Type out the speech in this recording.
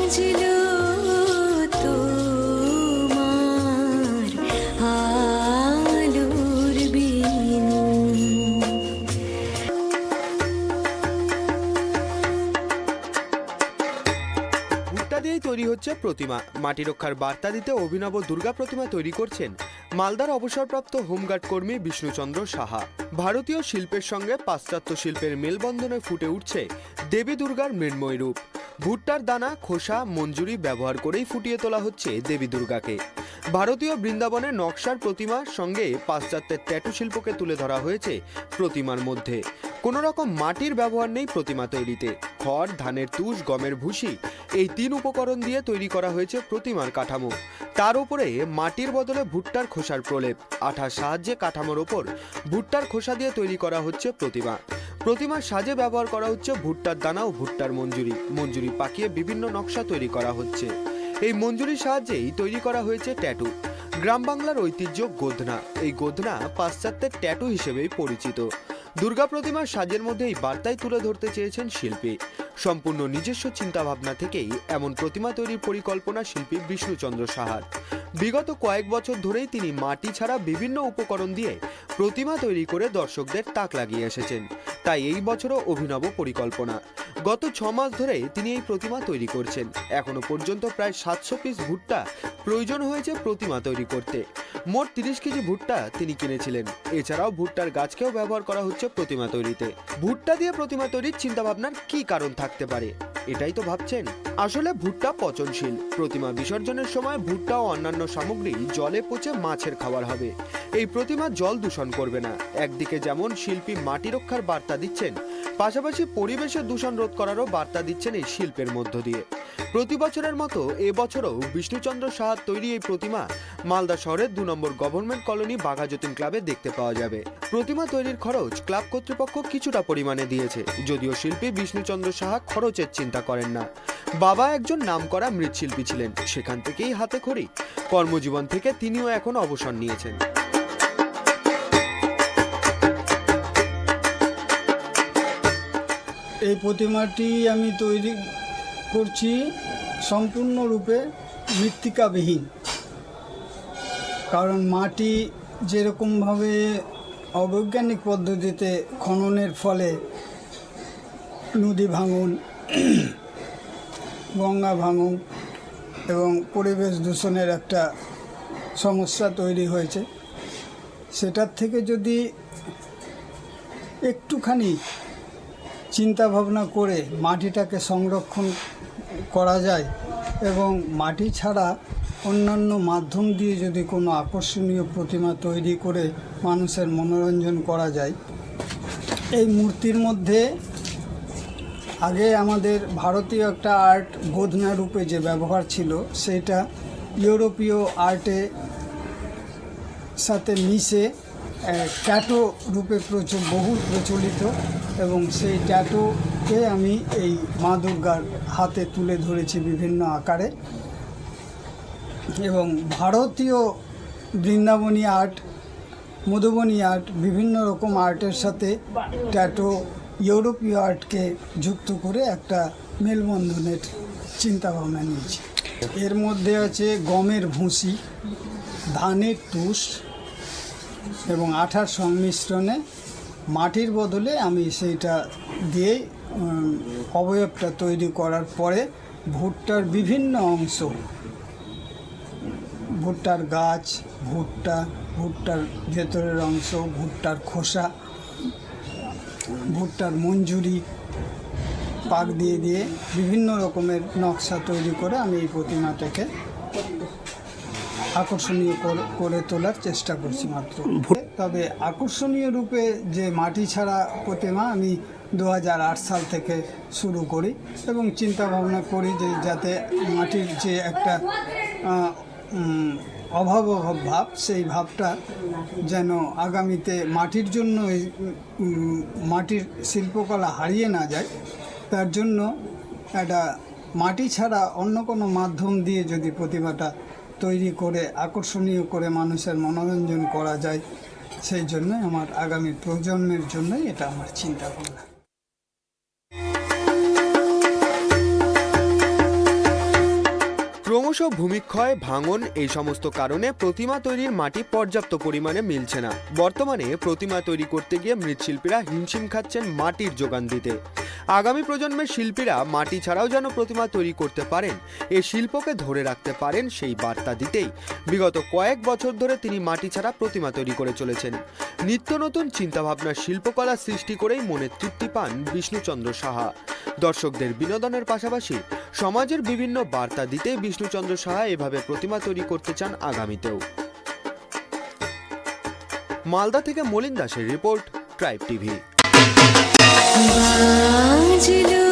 বাজলো তোমার আলোর বিনু। ভুট্টা দিয়েই তৈরি হচ্ছে প্রতিমা। মাটি রক্ষার বার্তা দিতে অভিনব দুর্গা প্রতিমা তৈরি করছেন মালদার অবসরপ্রাপ্ত হোমগার্ড কর্মী বিষ্ণুচন্দ্র সাহা। ভারতীয় শিল্পের সঙ্গে পাশ্চাত্য শিল্পের মেলবন্ধনে ফুটে উঠছে দেবী দুর্গার মৃন্ময় রূপ। ভুট্টার দানা, খোসা, মঞ্জুরি ব্যবহার করেই ফুটিয়ে তোলা হচ্ছে দেবী দুর্গাকে। ভারতীয় বৃন্দাবনের নকশার প্রতিমার সঙ্গে পাশ্চাত্যের ট্যাটু শিল্পকে তুলে ধরা হয়েছে প্রতিমার মধ্যে। কোনো রকম মাটির ব্যবহার নেই প্রতিমা তৈরিতে। খড়, ধানের তুষ, গমের ভুসি, এই 3 উপকরণ দিয়ে তৈরি করা হয়েছে প্রতিমার কাঠামো। তার উপরে মাটির বদলে ভুট্টার খোসার প্রলেপ। আঠার সাহায্যে কাঠামোর ওপর ভুট্টার খোসা দিয়ে তৈরি করা হচ্ছে প্রতিমা। প্রতিমার সাজে ব্যবহার করা হচ্ছে ভুট্টার দানা ও ভুট্টার মঞ্জুরি পাকিয়ে বিভিন্ন নকশা তৈরি করা হচ্ছে। এই মঞ্জুরির সাহায্যেই তৈরি করা হয়েছে ট্যাটু। গ্রাম বাংলার ঐতিহ্য গোধনা। এই গোধনা পাশ্চাত্যের ট্যাটু হিসেবেই পরিচিত। দুর্গা প্রতিমার সাজের মধ্যে এই বার্তাই তুলে ধরতে চেয়েছেন শিল্পী। সম্পূর্ণ নিজস্ব চিন্তাভাবনা থেকেই এমন প্রতিমা তৈরির পরিকল্পনা শিল্পী বিষ্ণুচন্দ্র সাহার। বিগত কয়েক বছর ধরেই তিনি মাটি ছাড়া বিভিন্ন উপকরণ দিয়ে প্রতিমা তৈরি করে দর্শকদের তাক লাগিয়ে এসেছেন। তাই এই বছরও অভিনব পরিকল্পনা। গত 6 মাস ধরে তিনি এই প্রতিমা তৈরি করছেন। এখনো পর্যন্ত প্রায় 700 পিস ভুট্টা প্রয়োজন হয়েছে প্রতিমা তৈরি করতে। মোট 30 কেজি ভুট্টা তিনি কিনেছিলেন। এছাড়াও ভুট্টার গাছকেও ব্যবহার করা হচ্ছে প্রতিমা তৈরিতে। ভুট্টা দিয়ে প্রতিমা তৈরির চিন্তাভাবনার কি কারণ থাকতে পারে, এটাই তো ভাবছেন। আসলে ভুট্টা পচনশীল। প্রতিমা বিসর্জনের সময় ভুট্টা ও অন্যান্য সামগ্রী জলে পচে মাছের খাবার হবে। এই প্রতিমা জল দূষণ করবে না। একদিকে যেমন শিল্পী মাটি রক্ষার বার্তা দিচ্ছেন, পাশাপাশি পরিবেশের দূষণ রোধ করারও বার্তা দিচ্ছেন এই শিল্পের মধ্য দিয়ে। প্রতি বছরের মতো এবছরও বিষ্ণুচন্দ্র সাহার তৈরি এই প্রতিমা মালদা শহরের 2 নম্বর গভর্নমেন্ট কলোনি বাঘাযতীন ক্লাবে দেখতে পাওয়া যাবে। প্রতিমা তৈরির খরচ ক্লাব কর্তৃপক্ষ কিছুটা পরিমাণে দিয়েছে, যদিও শিল্পী বিষ্ণুচন্দ্র সাহা খরচের চিন্তা করেন না। বাবা একজন নামকরা মৃৎশিল্পী ছিলেন, সেখান থেকেই হাতে খড়ি। কর্মজীবন থেকে তিনিও এখন অবসর নিয়েছেন। এই প্রতিমাটি আমি তৈরি করছি সম্পূর্ণরূপে মৃত্তিকাবিহীন। কারণ মাটি যেরকমভাবে অবৈজ্ঞানিক পদ্ধতিতে খননের ফলে নদী ভাঙন, গঙ্গা ভাঙন এবং পরিবেশ দূষণের একটা সমস্যা তৈরি হয়েছে, সেটার থেকে যদি একটুখানি চিন্তা ভাবনা করে মাটিটাকে সংরক্ষণ করা যায় এবং মাটি ছাড়া অন্যান্য মাধ্যম দিয়ে যদি কোনো আকর্ষণীয় প্রতিমা তৈরি করে মানুষের মনোরঞ্জন করা যায়। এই মূর্তির মধ্যে আগে আমাদের ভারতীয় একটা আর্ট গোধনা রূপে যে ব্যবহার ছিল, সেটা ইউরোপীয় আর্টে সাথে মিশে ট্যাটু রূপে বহুল প্রচলিত, এবং সেই ট্যাটুকে আমি এই মা দুর্গার হাতে তুলে ধরেছি বিভিন্ন আকারে। এবং ভারতীয় বৃন্দাবনী আর্ট, মধুবনী আর্ট, বিভিন্ন রকম আর্টের সাথে ট্যাটু ইউরোপীয় আর্টকে যুক্ত করে একটা মেলবন্ধনের চিন্তাভাবনা নিয়েছি। এর মধ্যে আছে গমের ভুসি, ধানের তুষ এবং আঠার সংমিশ্রণে মাটির বদলে আমি সেইটা দিয়ে অবয়বটা তৈরি করার পরে ভুট্টার বিভিন্ন অংশ, ভুট্টার গাছ, ভুট্টার ভেতরের অংশ, ভুট্টার খোসা, ভুট্টার মঞ্জুরি পাক দিয়ে বিভিন্ন রকমের নকশা তৈরি করে আমি এই প্রতিমাটাকে আকর্ষণীয় করে তোলার চেষ্টা করছি মাত্র। তবে আকর্ষণীয় রূপে যে মাটি ছাড়া প্রতিমা আমি 2008 সাল থেকে শুরু করি এবং চিন্তা ভাবনা করি যে যাতে মাটির যে একটা অভাব ভাব, সেই ভাবটা যেন আগামীতে মাটির জন্য মাটির শিল্পকলা হারিয়ে না যায়, তার জন্য একটা মাটি ছাড়া অন্য কোনো মাধ্যম দিয়ে যদি প্রতিমাটা তৈরি করে আকর্ষণীয় করে মানুষের মনোরঞ্জন করা যায়, সেই জন্য আমার আগামী প্রজন্মের জন্যই এটা আমার চিন্তা ভাবনা। ক্রমশ ভূমিক্ষয়, ভাঙন এই সমস্ত কারণে প্রতিমা তৈরির মাটি পর্যাপ্ত পরিমাণে মিলছে না। বর্তমানে প্রতিমা তৈরি করতে গিয়ে মৃৎশিল্পীরা হিমশিম খাচ্ছেন মাটির যোগান দিতে। আগামী প্রজন্মের শিল্পীরা মাটি ছাড়াও যেন প্রতিমা তৈরি করতে পারেন, এই শিল্পকে ধরে রাখতে পারেন, সেই বার্তা দিতেই বিগত কয়েক বছর ধরে তিনি মাটি ছাড়া প্রতিমা তৈরি করে চলেছেন। নিত্য নতুন চিন্তাভাবনার শিল্পকলা সৃষ্টি করেই মনে তৃপ্তি পান বিষ্ণুচন্দ্র সাহা। দর্শকদের বিনোদনের পাশাপাশি সমাজের বিভিন্ন বার্তা দিতেই বিষ্ণুচন্দ্র সাহা এভাবে প্রতিমা তৈরি করতে চান আগামীতেও। মালদা থেকে মলিন দাসের রিপোর্ট, ট্রাইব টিভি। বাজলো